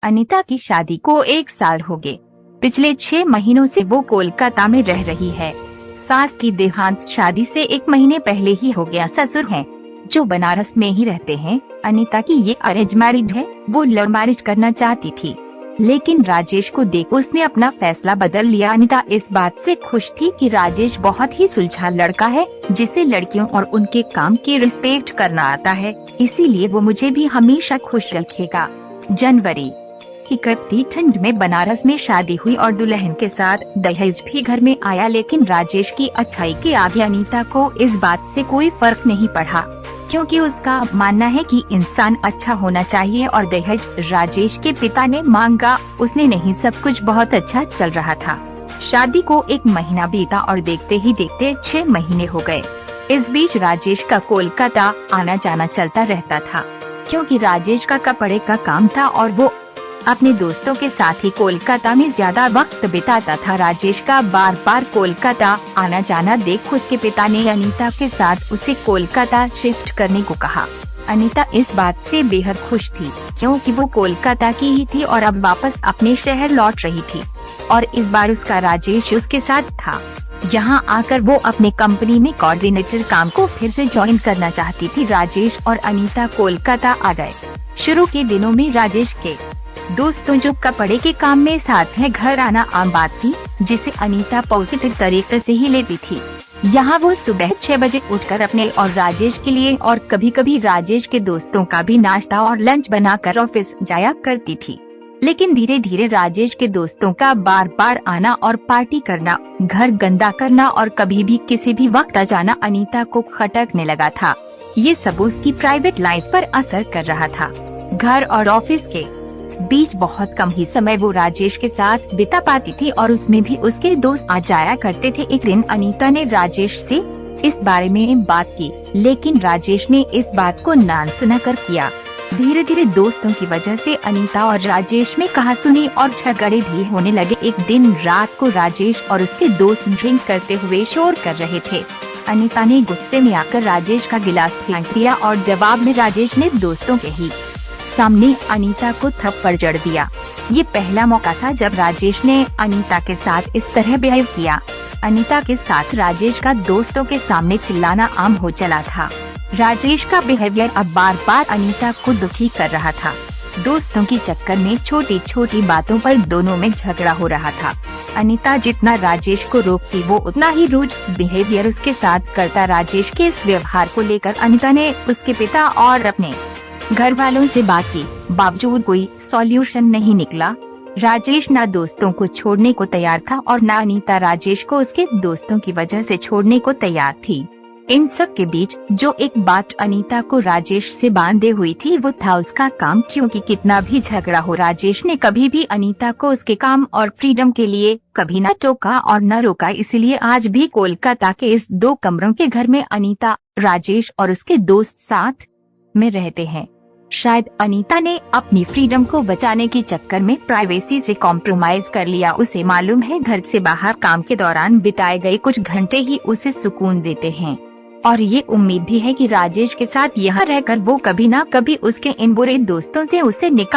अनीता की शादी को 1 साल हो गए। पिछले 6 महीनों से वो कोलकाता में रह रही है। सास की देहांत शादी से 1 महीने पहले ही हो गया। ससुर हैं जो बनारस में ही रहते हैं। अनीता की ये अरेंज मैरिज है। वो लव मैरिज करना चाहती थी, लेकिन राजेश को देख उसने अपना फैसला बदल लिया। अनीता इस बात से खुश थी कि राजेश बहुत ही सुलझा लड़का है, जिसे लड़कियों और उनके काम की रिस्पेक्ट करना आता है, इसीलिए वो मुझे भी हमेशा खुश रखेगा। जनवरी की कड़कती ठंड में बनारस में शादी हुई और दुल्हन के साथ दहेज भी घर में आया, लेकिन राजेश की अच्छाई के आगे अनीता को इस बात से कोई फर्क नहीं पड़ा, क्योंकि उसका मानना है कि इंसान अच्छा होना चाहिए। और दहेज राजेश के पिता ने मांगा, उसने नहीं। सब कुछ बहुत अच्छा चल रहा था। शादी को 1 महीना बीता और देखते ही देखते 6 महीने हो गए। इस बीच राजेश का कोलकाता आना जाना चलता रहता था, क्योंकि राजेश का कपड़े का काम था और वो अपने दोस्तों के साथ ही कोलकाता में ज्यादा वक्त बिताता था। राजेश का बार बार कोलकाता आना जाना देख उसके पिता ने अनीता के साथ उसे कोलकाता शिफ्ट करने को कहा। अनीता इस बात से बेहद खुश थी, क्योंकि वो कोलकाता की ही थी और अब वापस अपने शहर लौट रही थी, और इस बार उसका राजेश उसके साथ था। यहाँ आकर वो अपने कंपनी में कोऑर्डिनेटर काम को फिर से ज्वाइन करना चाहती थी। राजेश और अनीता कोलकाता आ गए। शुरू के दिनों में राजेश के दोस्तों जो कपड़े के काम में साथ है, घर आना आम बात थी, जिसे अनीता पॉजिटिव तरीके से ही लेती थी। यहाँ वो सुबह 6 बजे उठकर अपने और राजेश के लिए और कभी कभी राजेश के दोस्तों का भी नाश्ता और लंच बनाकर ऑफिस जाया करती थी। लेकिन धीरे धीरे राजेश के दोस्तों का बार बार आना और पार्टी करना, घर गंदा करना और कभी भी किसी भी वक्त आ जाना अनीता को खटकने लगा था। ये सब उसकी प्राइवेट लाइफ पर असर कर रहा था। घर और ऑफिस के बीच बहुत कम ही समय वो राजेश के साथ बिता पाती थी, और उसमें भी उसके दोस्त आ जाया करते थे। एक दिन अनीता ने राजेश से इस बारे में बात की, लेकिन राजेश ने इस बात को ना सुना कर किया। धीरे धीरे दोस्तों की वजह से अनीता और राजेश में कहासुनी और झगड़े भी होने लगे। एक दिन रात को राजेश और उसके दोस्त ड्रिंक करते हुए शोर कर रहे थे। अनीता ने गुस्से में आकर राजेश का गिलास फेंक दिया और जवाब में राजेश ने दोस्तों के ही सामने अनीता को थप्पड़ जड़ दिया। ये पहला मौका था जब राजेश ने अनीता के साथ इस तरह बिहेव किया। अनीता के साथ राजेश का दोस्तों के सामने चिल्लाना आम हो चला था। राजेश का बिहेवियर अब बार बार अनीता को दुखी कर रहा था। दोस्तों की चक्कर में छोटी छोटी बातों पर दोनों में झगड़ा हो रहा था। अनीता जितना राजेश को रोकती, वो उतना ही रूड बिहेवियर उसके साथ करता। राजेश के इस व्यवहार को लेकर अनीता ने उसके पिता और अपने घर वालों से बात की, बावजूद कोई सॉल्यूशन नहीं निकला। राजेश ना दोस्तों को छोड़ने को तैयार था और ना अनीता राजेश को उसके दोस्तों की वजह से छोड़ने को तैयार थी। इन सब के बीच जो एक बात अनीता को राजेश से बांधे हुई थी, वो था उसका काम। क्योंकि कितना भी झगड़ा हो, राजेश ने कभी भी अनीता को उसके काम और फ्रीडम के लिए कभी न टोका और न रोका। इसलिए आज भी कोलकाता के इस 2 कमरों के घर में अनीता, राजेश और उसके दोस्त साथ में रहते हैं। शायद अनीता ने अपनी फ्रीडम को बचाने के चक्कर में प्राइवेसी से कॉम्प्रोमाइज कर लिया। उसे मालूम है घर से बाहर काम के दौरान बिताए गए कुछ घंटे ही उसे सुकून देते हैं, और ये उम्मीद भी है कि राजेश के साथ यहाँ रहकर वो कभी ना कभी उसके इन बुरे दोस्तों से उसे निकाल